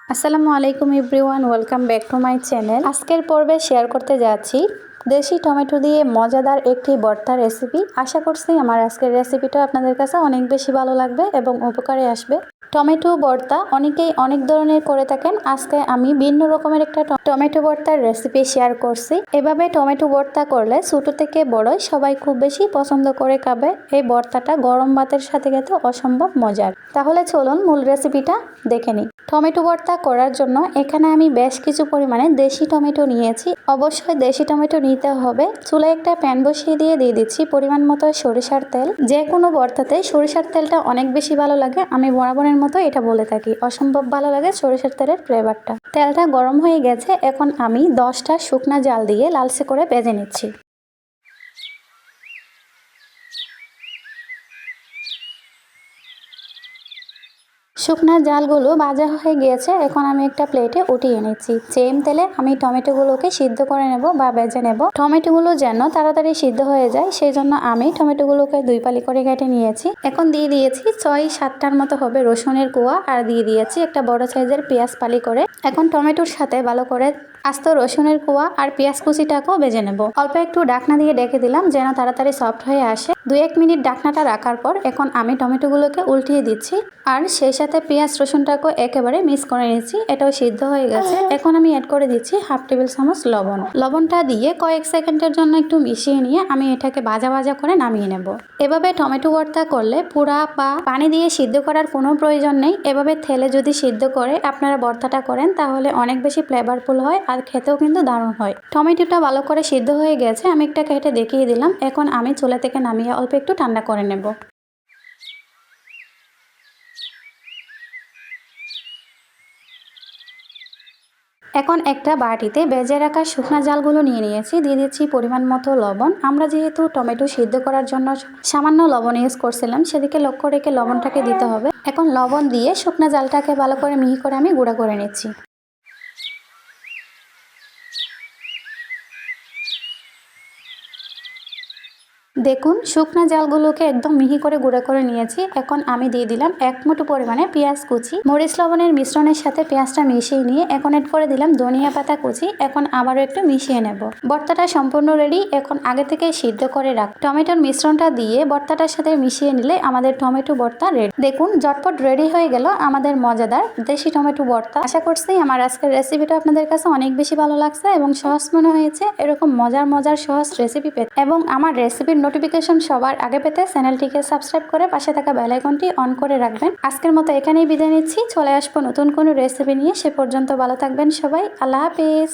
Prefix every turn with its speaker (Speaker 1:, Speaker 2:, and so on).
Speaker 1: আসসালামু আলাইকুম everyone, welcome back to my channel. আজকের পর্বে শেয়ার করতে যাচ্ছি দেশি টমেটো দিয়ে মজাদার একটি ভর্তা রেসিপি। আশা করছি আমার আজকের রেসিপিটা আপনাদের কাছে অনেক বেশি ভালো লাগবে এবং উপকারে আসবে। টমেটো ভর্তা অনেকেই অনেক ধরনের করে থাকেন। আজকে আমি ভিন্ন রকমের একটা টমেটো ভর্তার রেসিপি শেয়ার করছি। এভাবে টমেটো ভর্তা করলে ছোট থেকে বড় সবাই খুব বেশি পছন্দ করে খাবে। এই ভর্তাটা গরম ভাতের সাথে খেতে অসম্ভব মজার। তাহলে চলুন মূল রেসিপিটা দেখে নিই। টমেটো ভর্তা করার জন্য এখানে আমি বেশ কিছু পরিমাণে দেশি টমেটো নিয়েছি। অবশ্যই দেশি টমেটো নিতে হবে। চুলায় একটা প্যান বসিয়ে দিয়ে দিচ্ছি পরিমাণ মতো সরিষার তেল। যে কোনো ভর্তাতে সরিষার তেলটা অনেক বেশি ভালো লাগে। আমি বরাবরের মতো এটা বলে থাকি, অসম্ভব ভালো লাগে সরিষার তেলের ফ্লেভারটা। তেলটা গরম হয়ে গেছে, এখন আমি 10টা শুকনা জাল দিয়ে লালচে করে ভেজে নিচ্ছি। শুকনা জালগুলো ভাজা হয়ে গিয়েছে, এখন আমি একটা প্লেটে উঠিয়ে নিচ্ছি। সেম তেলে আমি টমেটোগুলোকে সিদ্ধ করে নেব বা ভেজে নেব। টমেটোগুলো যেন তাড়াতাড়ি সিদ্ধ হয়ে যায় সেই জন্য আমি টমেটোগুলোকে 2 ফালি করে কেটে নিয়েছি। এখন দিয়ে দিয়েছি 6-7টার মতো হবে রসুনের কোয়া, আর দিয়ে দিয়েছি একটা বড় সাইজের পেঁয়াজ ফালি করে। এখন টমেটোর সাথে ভালো করে আস্ত রসুনের কোয়া আর পেঁয়াজ কুচিটাকেও ভেজে নেব। অল্প একটু ঢাকনা দিয়ে ডেকে দিলাম যেন তাড়াতাড়ি সফট হয়ে আসে। 2-1 মিনিট ঢাকনাটা রাখার পর এখন আমি টমেটোগুলোকে উল্টিয়ে দিচ্ছি, আর সেই সাথে পেঁয়াজ রসুনটাকেও একেবারে মিক্স করে নিচ্ছি। এটাও সিদ্ধ হয়ে গেছে। এখন আমি অ্যাড করে দিচ্ছি 1/2 টেবিল চামচ লবণ। লবণটা দিয়ে কয়েক সেকেন্ডের জন্য একটু মিশিয়ে নিয়ে আমি এটাকে ভাজা ভাজা করে নামিয়ে নেব। এভাবে টমেটো ভর্তা করলে পুরা বা পানি দিয়ে সিদ্ধ করার কোনো প্রয়োজন নেই। এভাবে তেলে যদি সিদ্ধ করে আপনারা ভর্তাটা করেন তাহলে অনেক বেশি ফ্লেভারফুল হয় আর খেতেও কিন্তু দারুণ হয়। টমেটোটা ভালো করে সিদ্ধ হয়ে গেছে, আমি একটা কেটে দেখিয়ে দিলাম। এখন আমি চুলা থেকে নামিয়ে অল্প একটু ঠান্ডা করে নেব। এখন একটা বাটিতে ভেজে রাখা শুকনা জালগুলো নিয়ে নিয়েছি। দিয়ে দিচ্ছি পরিমাণ মতো লবণ। আমরা যেহেতু টমেটো সিদ্ধ করার জন্য সামান্য লবণ ইউজ করছিলাম, সেদিকে লক্ষ্য রেখে লবণটাকে দিতে হবে। এখন লবণ দিয়ে শুকনা জালটাকে ভালো করে মিহি করে আমি গুঁড়া করে নিচ্ছি। দেখুন শুকনা জালগুলোকে একদম মিহি করে গুঁড়া করে নিয়েছি। এখন আমি দিয়ে দিলাম 1 মুঠো পরিমাণে পেঁয়াজ কুচি। মরিচ লবণের মিশ্রণের সাথে পেঁয়াজটা মিশিয়ে নিয়ে এখন এড করে দিলাম ধনিয়া পাতা কুচি। এখন আবারও একটু মিশিয়ে নেব। ভর্তাটা সম্পূর্ণ রেডি। এখন আগে থেকে সিদ্ধ করে রাখ টমেটোর মিশ্রণটা দিয়ে ভর্তাটার সাথে মিশিয়ে নিলে আমাদের টমেটো ভর্তা রেডি। দেখুন ঝটপট রেডি হয়ে গেল আমাদের মজাদার দেশি টমেটো ভর্তা। আশা করছি আমার আজকের রেসিপিটা আপনাদের কাছে অনেক বেশি ভালো লাগছে এবং সহজ মনে হয়েছে। এরকম মজার সহজ রেসিপি পেতে এবং আমার রেসিপির নোটিফিকেশন সবার আগে পেতে চ্যানেলটিকে সাবস্ক্রাইব করে পাশে থাকা বেল আইকনটি অন করে রাখবেন। আজকের মতো এখানেই বিদায় নিচ্ছি। চলে আসবো নতুন কোনো রেসিপি নিয়ে। সে পর্যন্ত ভালো থাকবেন সবাই। আল্লাহ হাফেজ।